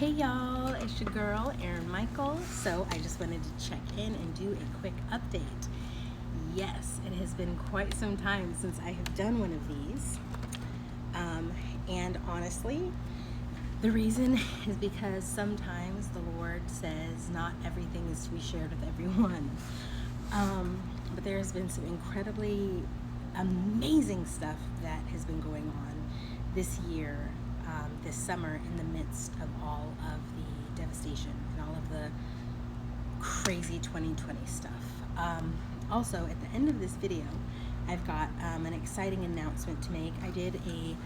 Hey y'all, it's your girl Erin Michael. So I just wanted to check in and do a quick update. Yes, it has been quite some time since I have done one of these. And honestly, the reason is because sometimes the Lord says not everything is to be shared with everyone. But there has been some incredibly amazing stuff that has been going on this year, this summer, in the midst of all of the devastation and all of the crazy 2020 stuff. Also, at the end of this video, I've got an exciting announcement to make. I did a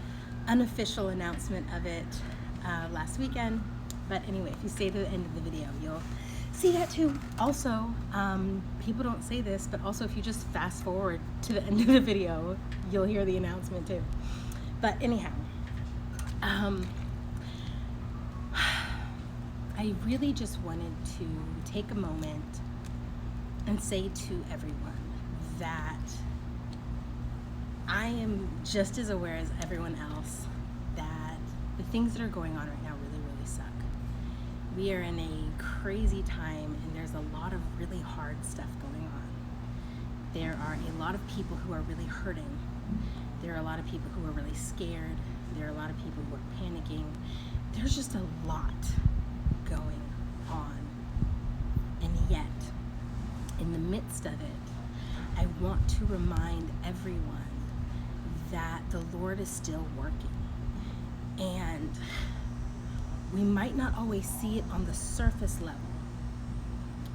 unofficial announcement of it last weekend, but anyway, if you stay to the end of the video, you'll see that too. Also, people don't say this, but also if you just fast forward to the end of the video, you'll hear the announcement too. But anyhow, I really just wanted to take a moment and say to everyone that I am just as aware as everyone else that the things that are going on right now really, really suck. We are in a crazy time, and there's a lot of really hard stuff going on. There are a lot of people who are really hurting. There are a lot of people who are really scared. There are a lot of people who are panicking. There's just a lot going on. And yet, in the midst of it, I want to remind everyone that the Lord is still working. And we might not always see it on the surface level,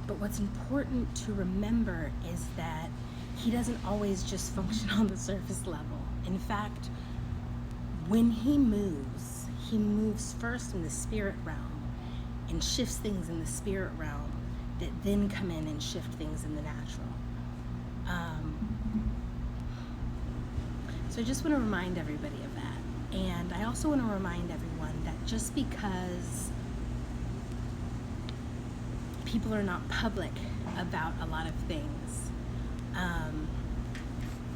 but what's important to remember is that He doesn't always just function on the surface level. In fact, when He moves first in the spirit realm and shifts things in the spirit realm that then come in and shift things in the natural. So I just want to remind everybody of that. And I also want to remind everyone that just because people are not public about a lot of things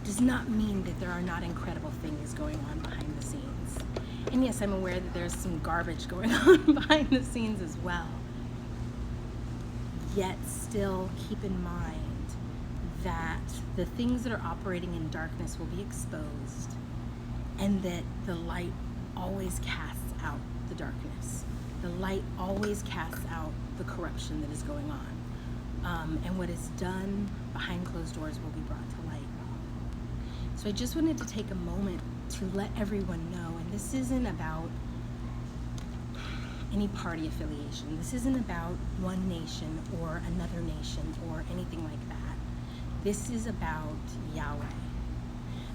does not mean that there are not incredible things going on behind the scenes. And yes, I'm aware that there's some garbage going on behind the scenes as well. Yet still keep in mind that the things that are operating in darkness will be exposed, and that the light always casts out the darkness. The light always casts out the corruption that is going on. And what is done behind closed doors will be brought to light. So I just wanted to take a moment to let everyone know, and this isn't about any party affiliation. This isn't about one nation or another nation or anything like that. This is about Yahweh.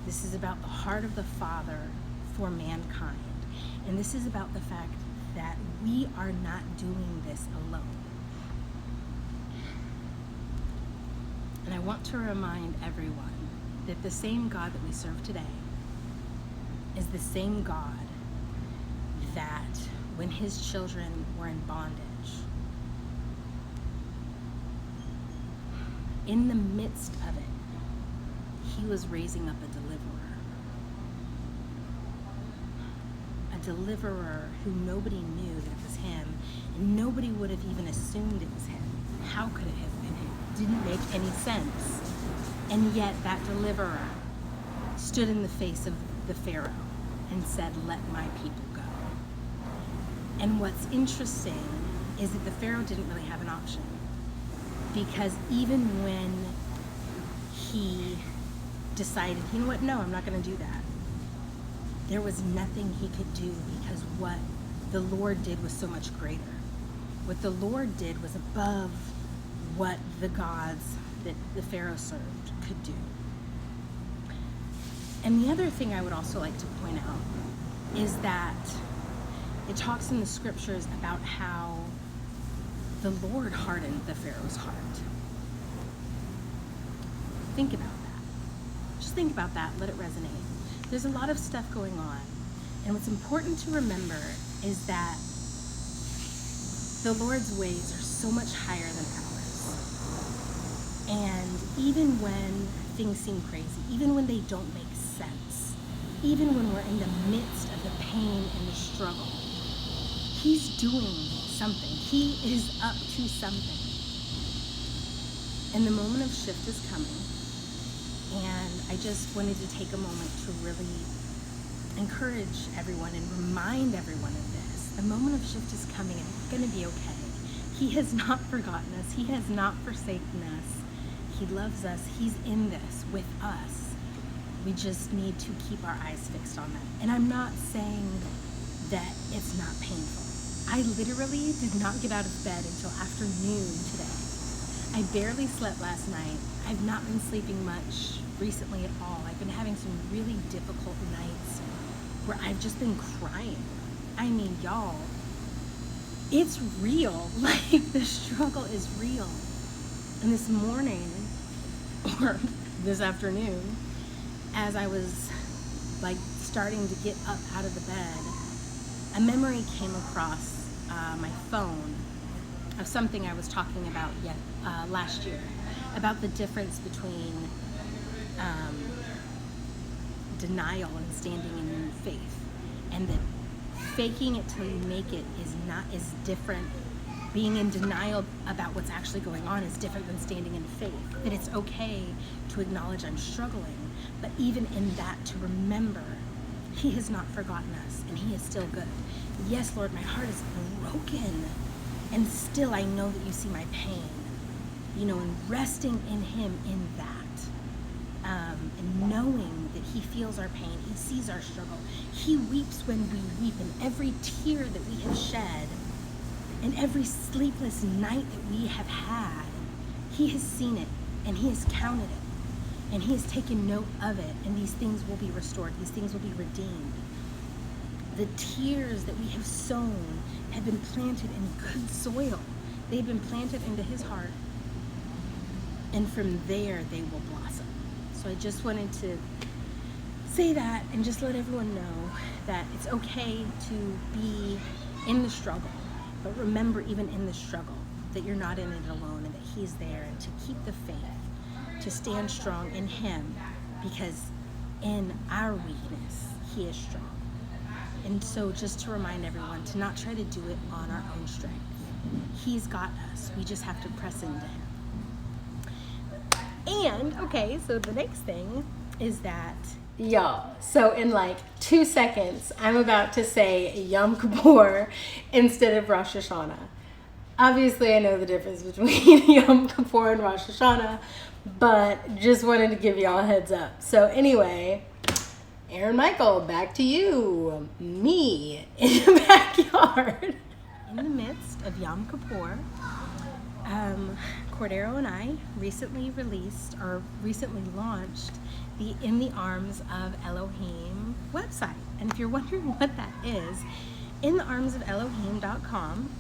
This is about the heart of the Father for mankind. And this is about the fact that we are not doing this alone. And I want to remind everyone that the same God that we serve today is the same God that when His children were in bondage, in the midst of it, He was raising up a deliverer who nobody knew that it was Him, and nobody would have even assumed it was Him. How could it have been Him? It didn't make any sense. And yet that deliverer stood in the face of the Pharaoh and said, "Let my people go." And what's interesting is that the Pharaoh didn't really have an option, because even when he decided, you know what, no, I'm not going to do that, there was nothing he could do, because what the Lord did was so much greater. What the Lord did was above what the gods that the Pharaoh served could do. And the other thing I would also like to point out is that it talks in the scriptures about how the Lord hardened the Pharaoh's heart. Think about that. Just think about that. Let it resonate. There's a lot of stuff going on. And what's important to remember is that the Lord's ways are so much higher than ours. And even when things seem crazy, even when they don't make sense, even when we're in the midst of the pain and the struggle, He's doing something. He is up to something. And the moment of shift is coming. And I just wanted to take a moment to really encourage everyone and remind everyone of this. The moment of shift is coming, and it's going to be okay. He has not forgotten us. He has not forsaken us. He loves us. He's in this with us. We just need to keep our eyes fixed on that. And I'm not saying that it's not painful. I literally did not get out of bed until afternoon today. I barely slept last night. I've not been sleeping much recently at all. I've been having some really difficult nights where I've just been crying. I mean, y'all, it's real. Like, the struggle is real. And this morning, or this afternoon, as I was like starting to get up out of the bed, a memory came across my phone of something I was talking about last year, about the difference between denial and standing in faith, and that faking it till you make it is different. Being in denial about what's actually going on is different than standing in faith. That it's okay to acknowledge I'm struggling, but even in that, to remember He has not forgotten us, and He is still good. Yes, Lord, my heart is broken, and still I know that you see my pain. And resting in Him in that, and knowing that He feels our pain, He sees our struggle. He weeps when we weep, and every tear that we have shed, and every sleepless night that we have had, He has seen it, and He has counted it, and He has taken note of it, and these things will be restored. These things will be redeemed. The tears that we have sown have been planted in good soil. They've been planted into His heart, and from there they will blossom. So I just wanted to say that and just let everyone know that it's okay to be in the struggle, but remember, even in the struggle, that you're not in it alone, and that He's there, and to keep the faith, to stand strong in Him, because in our weakness, He is strong. And so just to remind everyone to not try to do it on our own strength. He's got us. We just have to press into Him. And, okay, so the next thing is that, y'all, so in like 2 seconds, I'm about to say Yom Kippur instead of Rosh Hashanah. Obviously, I know the difference between Yom Kippur and Rosh Hashanah, but just wanted to give y'all a heads up. So anyway, Aaron Michael, back to you. Me in the backyard. In the midst of Yom Kippur, Cordero and I recently launched the In the Arms of Elohim website. And if you're wondering what that is, inthearmsofelohim.com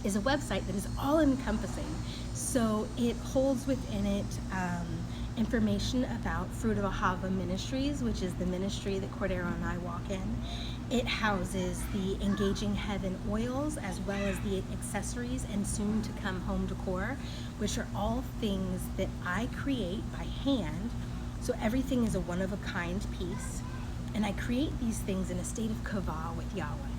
is a website that is all encompassing. So it holds within it information about Fruit of Ahava Ministries, which is the ministry that Cordero and I walk in. It houses the Engaging Heaven oils, as well as the accessories and soon to come home decor, which are all things that I create by hand. So everything is a one-of-a-kind piece, and I create these things in a state of kavah with Yahweh.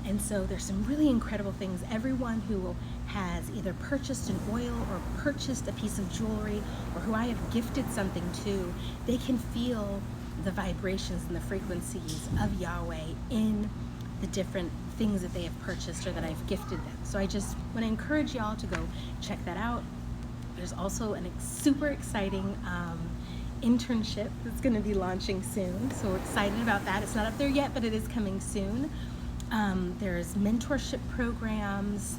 And so there's some really incredible things. Everyone who has either purchased an oil or purchased a piece of jewelry, or who I have gifted something to, they can feel the vibrations and the frequencies of Yahweh in the different things that they have purchased or that I've gifted them. So I just want to encourage y'all to go check that out. There's also a super exciting internship that's going to be launching soon. So we're excited about that. It's not up there yet, but it is coming soon. There's mentorship programs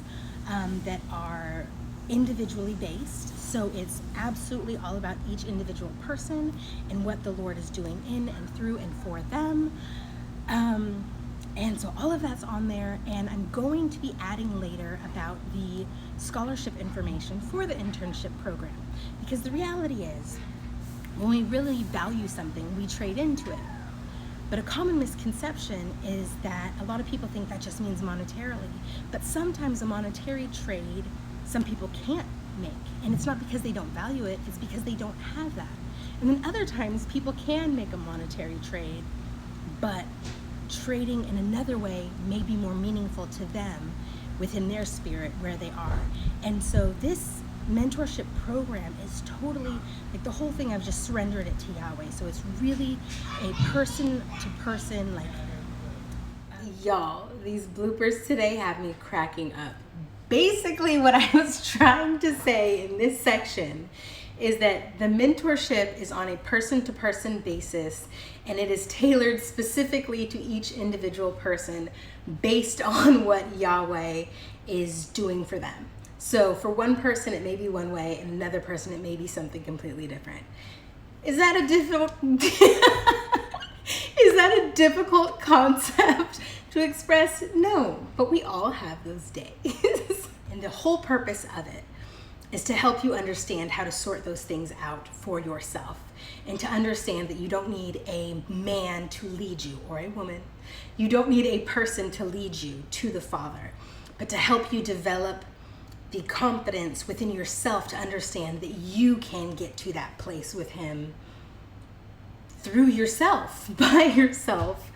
that are individually based. So it's absolutely all about each individual person and what the Lord is doing in and through and for them. And so all of that's on there, and I'm going to be adding later about the scholarship information for the internship program, because the reality is, when we really value something, we trade into it. But a common misconception is that a lot of people think that just means monetarily, but sometimes a monetary trade some people can't make, and it's not because they don't value it, it's because they don't have that. And then other times people can make a monetary trade, but trading in another way may be more meaningful to them within their spirit where they are. And so this mentorship program is totally, like the whole thing, I've just surrendered it to Yahweh. So it's really a person to person, like, y'all, these bloopers today have me cracking up. Basically what I was trying to say in this section is that the mentorship is on a person-to-person basis, and it is tailored specifically to each individual person based on what Yahweh is doing for them. So for one person, it may be one way, and another person, it may be something completely different. Is that a difficult concept to express? No, but we all have those days. And the whole purpose of it is to help you understand how to sort those things out for yourself, and to understand that you don't need a man to lead you, or a woman. You don't need a person to lead you to the Father, but to help you develop the confidence within yourself to understand that you can get to that place with Him through yourself, by yourself,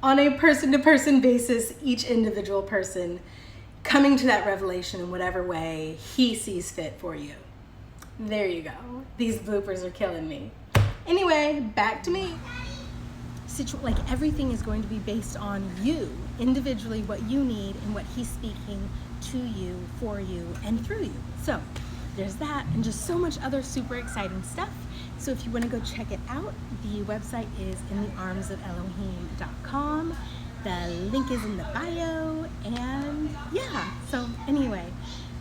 on a person-to-person basis, each individual person coming to that revelation in whatever way He sees fit for you. There you go. These bloopers are killing me. Anyway, back to me. Like, everything is going to be based on you, individually, what you need and what He's speaking to you, for you, and through you. So there's that, and just so much other super exciting stuff. So if you want to go check it out, the website is inthearmsofeloheem.com. The link is in the bio, and yeah, so anyway,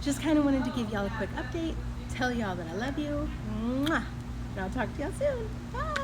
just kind of wanted to give y'all a quick update, tell y'all that I love you, mwah, and I'll talk to y'all soon. Bye!